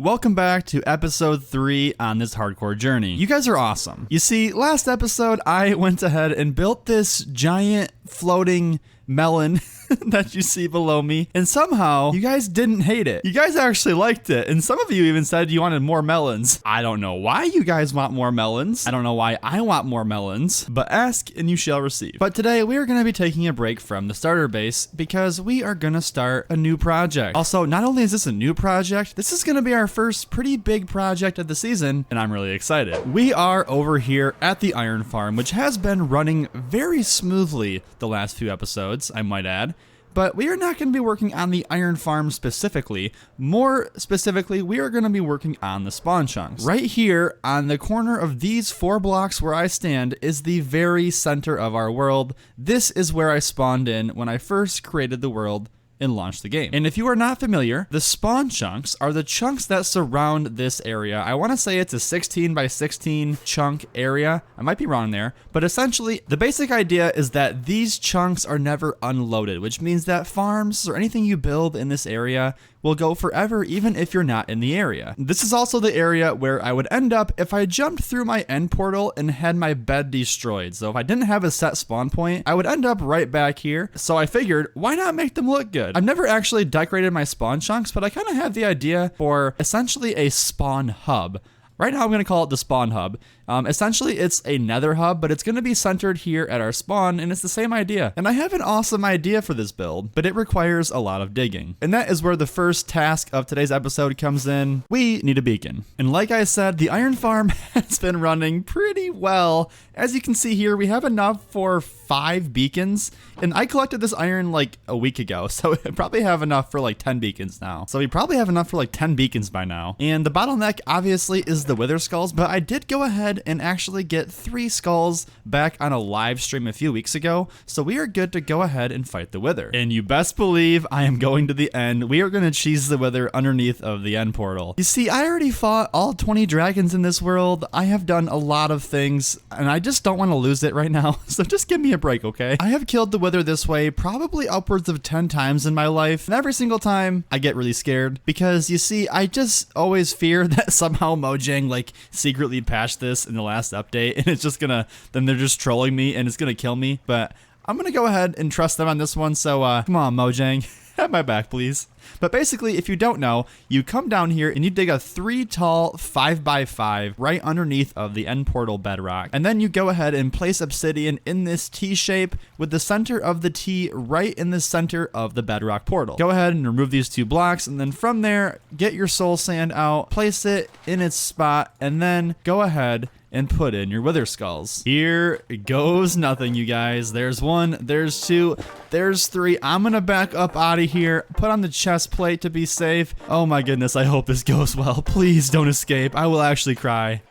Welcome back to episode 3 on this hardcore journey. You guys are awesome. You see, last episode I went ahead and built this giant floating melon that you see below me, and somehow you guys didn't hate it. You guys actually liked it, and some of you even said you wanted more melons. I don't know why you guys want more melons. I don't know why I want more melons, but ask and you shall receive. But today we are going to be taking a break from the starter base because we are going to start a new project. Also, not only is this a new project, this is going to be our first pretty big project of the season, and I'm really excited. We are over here at the iron farm, which has been running very smoothly the last few episodes, I might add. But we are not going to be working on the iron farm specifically. More specifically, we are going to be working on the spawn chunks. Right here on the corner of these 4 blocks where I stand is the very center of our world. This is where I spawned in when I first created the world and launch the game. And if you are not familiar, the spawn chunks are the chunks that surround this area. I want to say it's a 16 by 16 chunk area. I might be wrong there, but essentially the basic idea is that these chunks are never unloaded, which means that farms or anything you build in this area will go forever even if you're not in the area. This is also the area where I would end up if I jumped through my end portal and had my bed destroyed. So if I didn't have a set spawn point, I would end up right back here. So I figured, why not make them look good? I've never actually decorated my spawn chunks, but I kind of have the idea for essentially a spawn hub. Right now I'm going to call it the spawn hub. Essentially it's a nether hub, but it's going to be centered here at our spawn, and it's the same idea. And I have an awesome idea for this build, but it requires a lot of digging. And that is where the first task of today's episode comes in. We need a beacon. And like I said, the iron farm has been running pretty well. As you can see here, we have enough for 5 beacons, and I collected this iron like a week ago, so I probably have enough for like 10 beacons now. So we probably have enough for like 10 beacons by now. And the bottleneck obviously is the wither skulls, but I did go ahead and actually get 3 skulls back on a live stream a few weeks ago, so we are good to go ahead and fight the wither. And you best believe I am going to the end. We are going to cheese the wither underneath of the end portal. You see, I already fought all 20 dragons in this world. I have done a lot of things, and I just don't want to lose it right now, so just give me a break, okay? I have killed the wither this way probably upwards of 10 times in my life, and every single time I get really scared because, you see, I just always fear that somehow Mojang like secretly patched this in the last update, and it's just gonna, then they're just trolling me and it's gonna kill me. But I'm gonna go ahead and trust them on this one, so come on, Mojang, have my back, please. But basically, if you don't know, you come down here and you dig a 3 tall 5x5 right underneath of the end portal bedrock. And then you go ahead and place obsidian in this T shape with the center of the T right in the center of the bedrock portal. Go ahead and remove these 2 blocks, and then from there, get your soul sand out, place it in its spot, and then go ahead and put in your wither skulls. Here goes nothing, you guys. There's 1, there's 2, there's 3. I'm gonna back up out of here, put on the chest plate to be safe. Oh my goodness, I hope this goes well. Please don't escape. I will actually cry.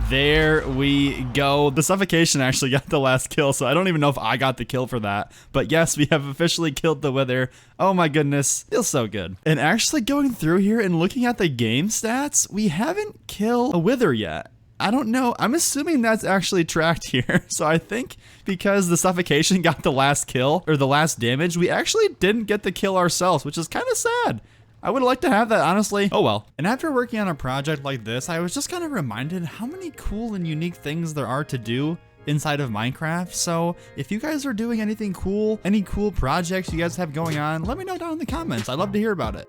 There we go. The suffocation actually got the last kill, so I don't even know if I got the kill for that. But yes, we have officially killed the wither. Oh my goodness, feels so good. And actually going through here and looking at the game stats, we haven't killed a wither yet. I don't know. I'm assuming that's actually tracked here. So I think because the suffocation got the last kill, or the last damage, we actually didn't get the kill ourselves, which is kind of sad. I would like to have that, honestly. Oh well. And after working on a project like this, I was just kind of reminded how many cool and unique things there are to do inside of Minecraft. So if you guys are doing anything cool, any cool projects you guys have going on, let me know down in the comments. I'd love to hear about it.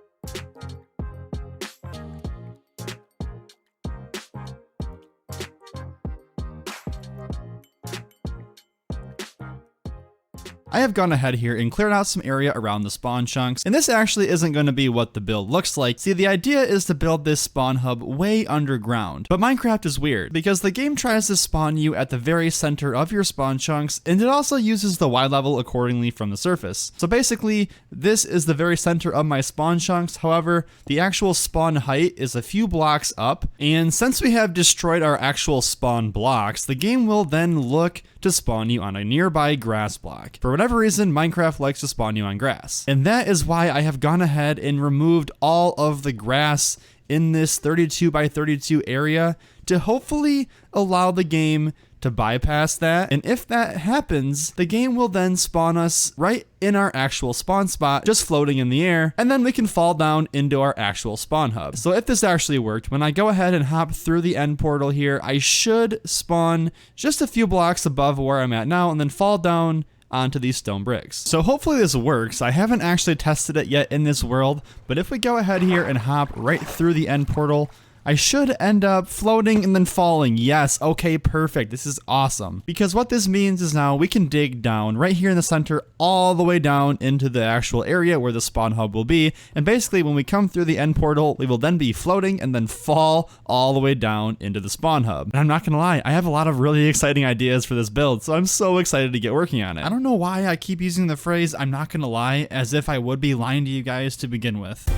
I have gone ahead here and cleared out some area around the spawn chunks, and this actually isn't going to be what the build looks like. See, the idea is to build this spawn hub way underground, but Minecraft is weird because the game tries to spawn you at the very center of your spawn chunks, and it also uses the Y level accordingly from the surface. So basically, this is the very center of my spawn chunks. However, the actual spawn height is a few blocks up, and since we have destroyed our actual spawn blocks, the game will then look to spawn you on a nearby grass block. For whatever reason, Minecraft likes to spawn you on grass. And that is why I have gone ahead and removed all of the grass in this 32 by 32 area to hopefully allow the game to bypass that. And if that happens, the game will then spawn us right in our actual spawn spot, just floating in the air, and then we can fall down into our actual spawn hub. So if this actually worked, when I go ahead and hop through the end portal here, I should spawn just a few blocks above where I'm at now and then fall down onto these stone bricks. So hopefully this works. I haven't actually tested it yet in this world, but if we go ahead here and hop right through the end portal, I should end up floating and then falling. Yes, okay, perfect. This is awesome. Because what this means is now we can dig down right here in the center all the way down into the actual area where the spawn hub will be. And basically when we come through the end portal, we will then be floating and then fall all the way down into the spawn hub. And I'm not gonna lie, I have a lot of really exciting ideas for this build, so I'm so excited to get working on it. I don't know why I keep using the phrase "I'm not gonna lie" as if I would be lying to you guys to begin with.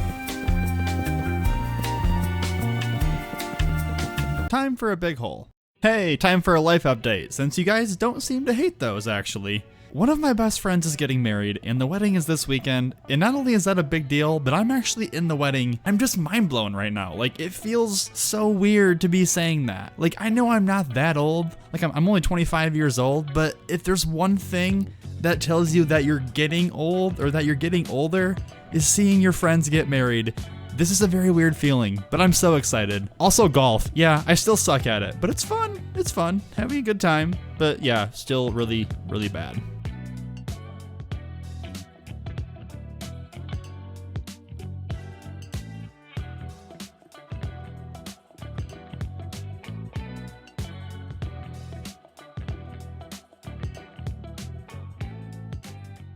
Time for a big hole. Hey, time for a life update, since you guys don't seem to hate those actually. One of my best friends is getting married and the wedding is this weekend, and not only is that a big deal, but I'm actually in the wedding. I'm just mind blown right now. Like, it feels so weird to be saying that. Like, I know I'm not that old, like I'm only 25 years old, but if there's one thing that tells you that you're getting old or that you're getting older, is seeing your friends get married. This is a very weird feeling, but I'm so excited. Also golf. Yeah, I still suck at it, but it's fun. It's fun. Having a good time. But yeah, still really, really bad.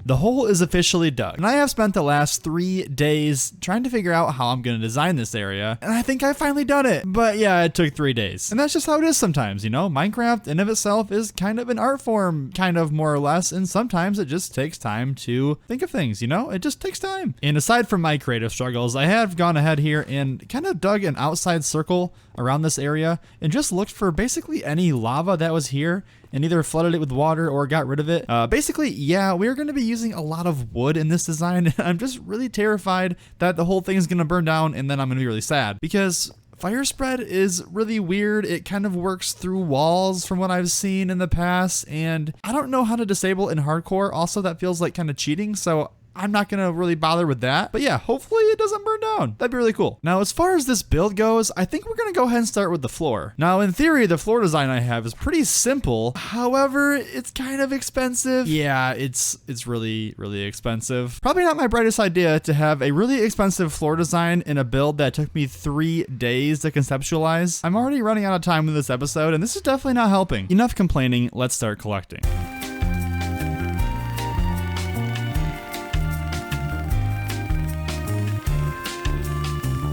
The hole is officially dug, and I have spent the last 3 days trying to figure out how I'm going to design this area, and I think I finally done it. But yeah, it took 3 days. And that's just how it is sometimes, you know? Minecraft in of itself is kind of an art form, kind of more or less, and sometimes it just takes time to think of things, you know? It just takes time. And aside from my creative struggles, I have gone ahead here and kind of dug an outside circle around this area and just looked for basically any lava that was here and either flooded it with water or got rid of it. Basically, yeah, we're going to be using a lot of wood in this design. I'm just really terrified that the whole thing is going to burn down and then I'm going to be really sad because fire spread is really weird. It kind of works through walls from what I've seen in the past, and I don't know how to disable in hardcore. Also, that feels like kind of cheating, so I'm not going to really bother with that. But yeah, hopefully it doesn't burn down. That'd be really cool. Now, as far as this build goes, I think we're going to go ahead and start with the floor. Now, in theory, the floor design I have is pretty simple. However, it's kind of expensive. Yeah, it's really, really expensive. Probably not my brightest idea to have a really expensive floor design in a build that took me 3 days to conceptualize. I'm already running out of time with this episode, and this is definitely not helping. Enough complaining, let's start collecting.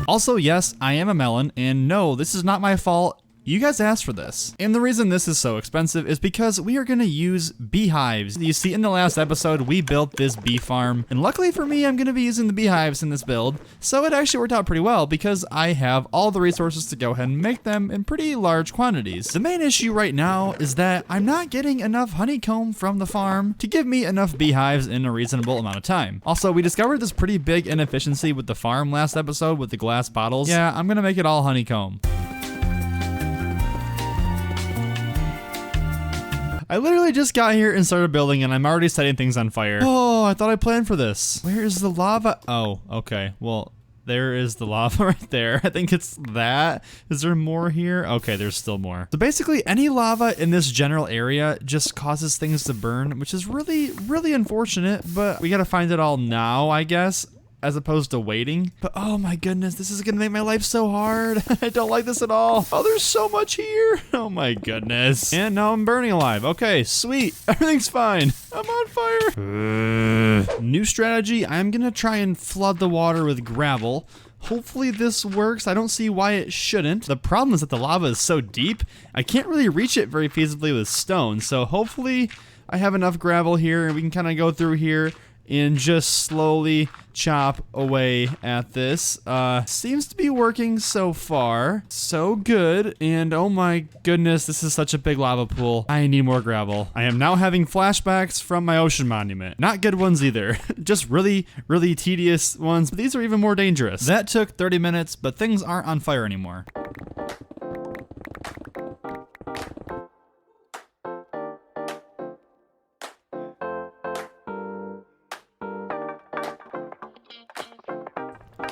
Also, yes, I am a melon, and no, this is not my fault. You guys asked for this. And the reason this is so expensive is because we are going to use beehives. You see, in the last episode, we built this bee farm, and luckily for me, I'm going to be using the beehives in this build. So it actually worked out pretty well because I have all the resources to go ahead and make them in pretty large quantities. The main issue right now is that I'm not getting enough honeycomb from the farm to give me enough beehives in a reasonable amount of time. Also, we discovered this pretty big inefficiency with the farm last episode with the glass bottles. Yeah, I'm going to make it all honeycomb. I literally just got here and started building and I'm already setting things on fire. Oh, I thought I planned for this. Where is the lava? Oh, okay. Well, there is the lava right there. I think it's that. Is there more here? Okay, there's still more. So basically any lava in this general area just causes things to burn, which is really, really unfortunate, but we gotta find it all now, I guess, as opposed to waiting. But oh my goodness, this is gonna make my life so hard. I don't like this at all. Oh, there's so much here. Oh my goodness. And now I'm burning alive. Okay, sweet. Everything's fine. I'm on fire. New strategy. I'm gonna try and flood the water with gravel. Hopefully this works. I don't see why it shouldn't. The problem is that the lava is so deep, I can't really reach it very feasibly with stone. So hopefully I have enough gravel here and we can kind of go through here and just slowly chop away at this. Seems to be working so far. So good. And oh my goodness, this is such a big lava pool. I need more gravel. I am now having flashbacks from my ocean monument. Not good ones either. Just really, really tedious ones. But these are even more dangerous. That took 30 minutes, but things aren't on fire anymore.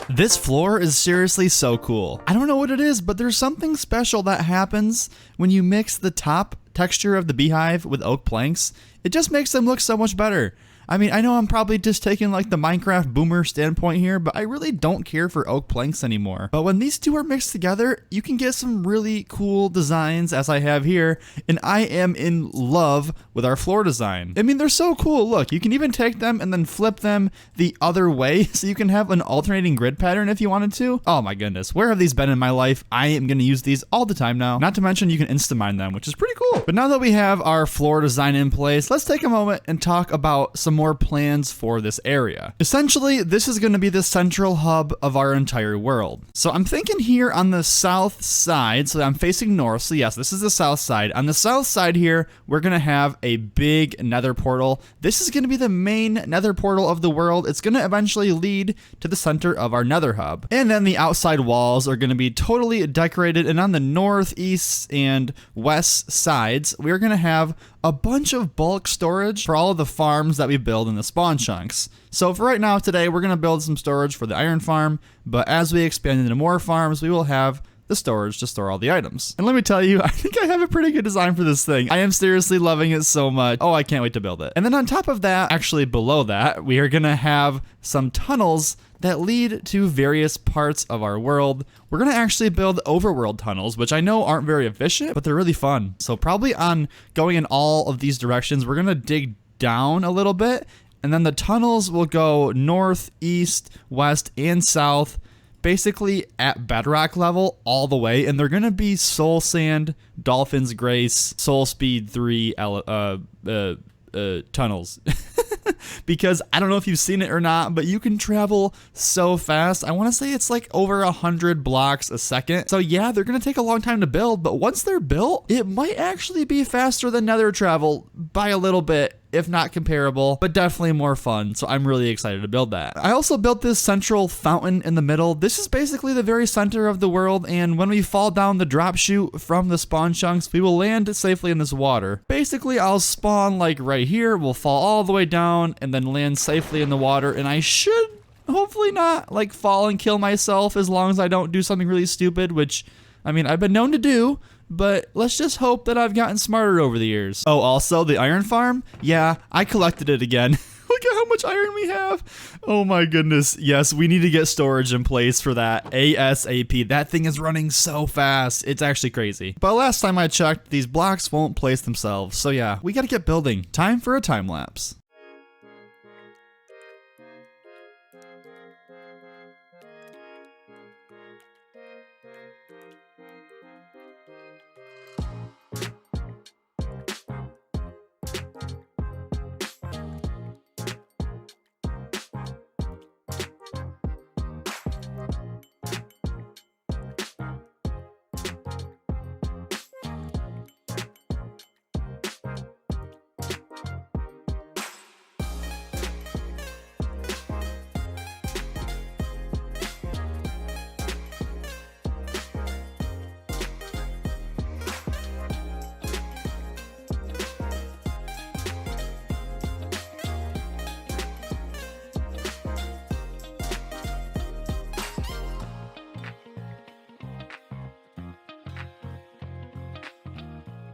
This floor is seriously so cool. I don't know what it is, but there's something special that happens when you mix the top texture of the beehive with oak planks. It just makes them look so much better. I mean, I know I'm probably just taking like the Minecraft boomer standpoint here, but I really don't care for oak planks anymore. But when these two are mixed together, you can get some really cool designs as I have here, and I am in love with our floor design. I mean, they're so cool. Look, you can even take them and then flip them the other way so you can have an alternating grid pattern if you wanted to. Oh my goodness, where have these been in my life? I am going to use these all the time now. Not to mention you can insta-mine them, which is pretty cool. But now that we have our floor design in place, let's take a moment and talk about some more plans for this area. Essentially, this is going to be the central hub of our entire world. So I'm thinking here on the south side, so I'm facing north, so yes, this is the south side. On the south side here, we're going to have a big nether portal. This is going to be the main nether portal of the world. It's going to eventually lead to the center of our nether hub. And then the outside walls are going to be totally decorated, and on the north, east, and west sides, we're going to have a bunch of bulk storage for all of the farms that we build in the spawn chunks. So for right now today, we're going to build some storage for the iron farm, but as we expand into more farms, we will have the storage to store all the items. And let me tell you, I think I have a pretty good design for this thing. I am seriously loving it so much. Oh, I can't wait to build it. And then on top of that, actually below that, we are going to have some tunnels that lead to various parts of our world. We're going to actually build overworld tunnels, which I know aren't very efficient, but they're really fun. So probably on going in all of these directions, we're going to dig down a little bit, and then the tunnels will go north, east, west, and south, basically at bedrock level all the way, and they're going to be soul sand, dolphin's grace, soul speed 3 tunnels. Because I don't know if you've seen it or not, but you can travel so fast. I want to say it's like over 100 blocks a second. So yeah, they're going to take a long time to build, but once they're built, it might actually be faster than nether travel by a little bit, if not comparable, but definitely more fun. So I'm really excited to build that. I also built this central fountain in the middle. This is basically the very center of the world, and when we fall down the drop chute from the spawn chunks, we will land safely in this water. Basically, I'll spawn like right here, we'll fall all the way down, and then land safely in the water, and I should hopefully not like fall and kill myself as long as I don't do something really stupid, which, I mean, I've been known to do, but let's just hope that I've gotten smarter over the years. Oh, also the iron farm? Yeah, I collected it again. Look at how much iron we have. Oh my goodness. Yes, we need to get storage in place for that ASAP. That thing is running so fast. It's actually crazy. But last time I checked, these blocks won't place themselves. So yeah, we gotta get building. Time for a time lapse.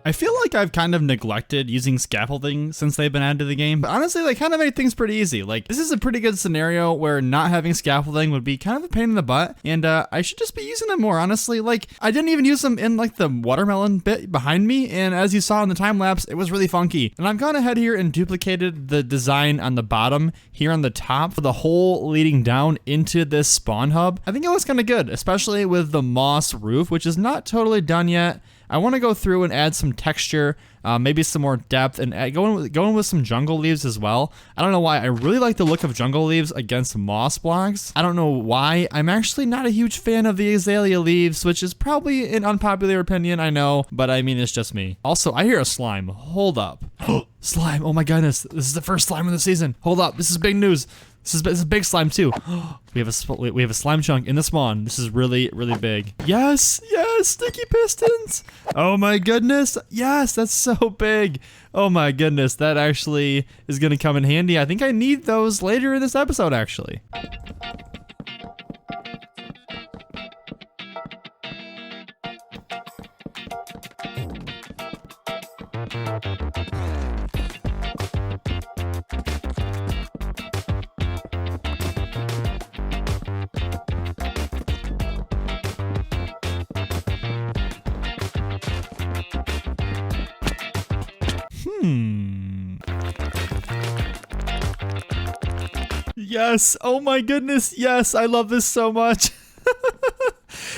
I feel like I've kind of neglected using scaffolding since they've been added to the game, but honestly, they kind of made things pretty easy. Like, this is a pretty good scenario where not having scaffolding would be kind of a pain in the butt, and I should just be using them more, honestly. Like, I didn't even use them in, like, the watermelon bit behind me, and as you saw in the time-lapse, it was really funky. And I've gone ahead here and duplicated the design on the bottom here on the top for the hole leading down into this spawn hub. I think it looks kind of good, especially with the moss roof, which is not totally done yet. I want to go through and add some texture, maybe some more depth, and going with some jungle leaves as well. I don't know why. I really like the look of jungle leaves against moss blocks. I don't know why. I'm actually not a huge fan of the azalea leaves, which is probably an unpopular opinion, I know, but I mean, it's just me. Also, I hear a slime. Hold up. Slime. Oh my goodness. This is the first slime of the season. Hold up. This is big news. This is big slime too. We have a slime chunk in the spawn. This is really, really big. Yes, yes, sticky pistons. Oh my goodness. Yes, that's so big. Oh my goodness, that actually is gonna come in handy. I think I need those later in this episode, actually. Yes. Oh my goodness. Yes. I love this so much.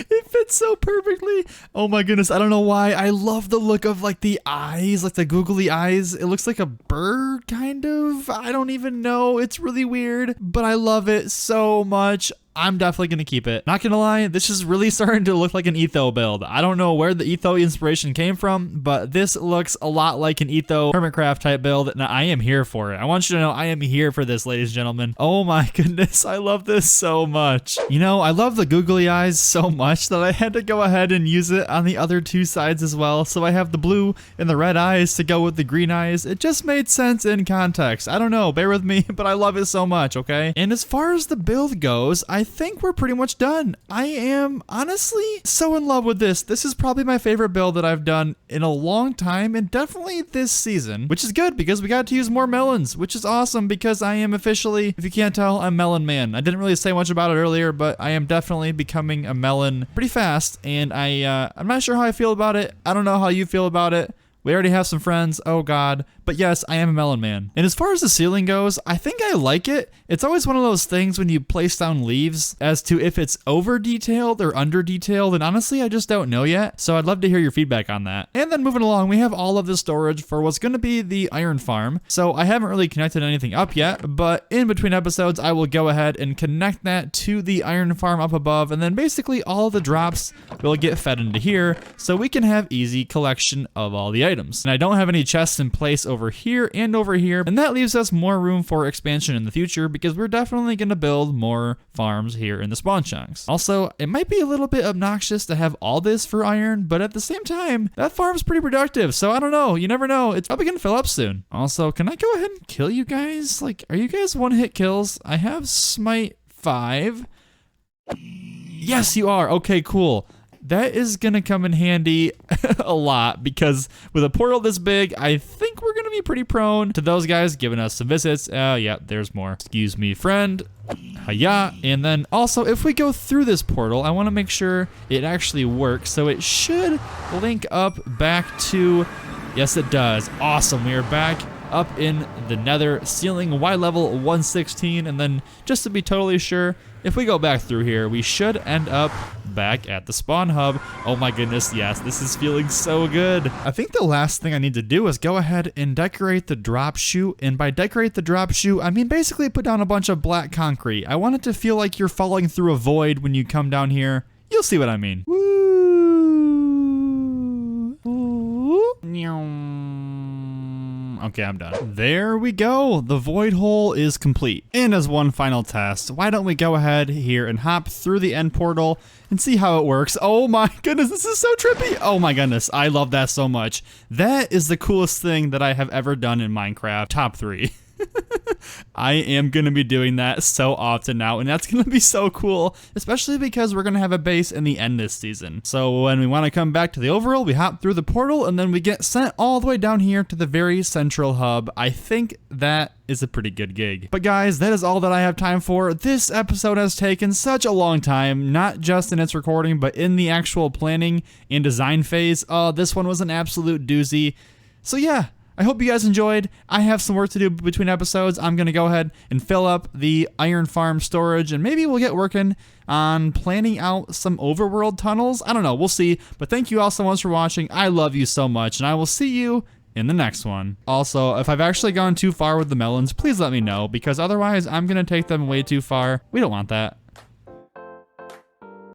It fits so perfectly. Oh my goodness. I don't know why. I love the look of like the eyes, like the googly eyes. It looks like a bird kind of. I don't even know. It's really weird, but I love it so much. I'm definitely going to keep it. Not going to lie, this is really starting to look like an Etho build. I don't know where the Etho inspiration came from, but this looks a lot like an Etho Hermitcraft type build, and I am here for it. I want you to know I am here for this, ladies and gentlemen. Oh my goodness, I love this so much. You know, I love the googly eyes so much that I had to go ahead and use it on the other two sides as well. So I have the blue and the red eyes to go with the green eyes. It just made sense in context. I don't know, bear with me, but I love it so much, okay? And as far as the build goes, I think we're pretty much done. I am honestly so in love with this. This is probably my favorite build that I've done in a long time, and definitely this season, which is good because we got to use more melons, which is awesome because I am officially, if you can't tell, I'm Melon Man. I didn't really say much about it earlier, but I am definitely becoming a melon pretty fast, and I'm not sure how I feel about it. I don't know how you feel about it. We already have some friends, oh god. But yes, I am a melon man. And as far as the ceiling goes, I think I like it. It's always one of those things when you place down leaves as to if it's over detailed or under detailed, and honestly, I just don't know yet. So I'd love to hear your feedback on that. And then moving along, we have all of the storage for what's gonna be the iron farm. So I haven't really connected anything up yet, but in between episodes, I will go ahead and connect that to the iron farm up above, and then basically all the drops will get fed into here, so we can have easy collection of all the items. And I don't have any chests in place over here, and that leaves us more room for expansion in the future because we're definitely going to build more farms here in the spawn chunks. Also, it might be a little bit obnoxious to have all this for iron, but at the same time, that farm's pretty productive, so I don't know, you never know, it's probably going to fill up soon. Also, can I go ahead and kill you guys? Like, are you guys one-hit kills? I have smite 5. Yes, you are. Okay, cool. That is going to come in handy a lot because with a portal this big, I think we're going to be pretty prone to those guys giving us some visits. Yeah, there's more. Excuse me, friend. Hiya. And then also, if we go through this portal, I want to make sure it actually works. So it should link up back to, yes, it does. Awesome. We are back up in the nether, ceiling Y level 116. And then just to be totally sure, if we go back through here, we should end up back at the spawn hub. Oh my goodness, yes, this is feeling so good. I think the last thing I need to do is go ahead and decorate the drop chute. And by decorate the drop chute, I mean basically put down a bunch of black concrete. I want it to feel like you're falling through a void when you come down here. You'll see what I mean. Woo! Okay, I'm done. There we go. The void hole is complete. And as one final test, why don't we go ahead here and hop through the end portal and see how it works. Oh my goodness, this is so trippy. Oh my goodness, I love that so much. That is the coolest thing that I have ever done in Minecraft. Top 3. I am going to be doing that so often now, and that's going to be so cool, especially because we're going to have a base in the end this season. So when we want to come back to the overworld, we hop through the portal, and then we get sent all the way down here to the very central hub. I think that is a pretty good gig. But guys, that is all that I have time for. This episode has taken such a long time, not just in its recording, but in the actual planning and design phase. This one was an absolute doozy. So yeah, I hope you guys enjoyed. I have some work to do between episodes. I'm going to go ahead and fill up the iron farm storage, and maybe we'll get working on planning out some overworld tunnels. I don't know. We'll see. But thank you all so much for watching. I love you so much, and I will see you in the next one. Also, if I've actually gone too far with the melons, please let me know, because otherwise I'm going to take them way too far. We don't want that.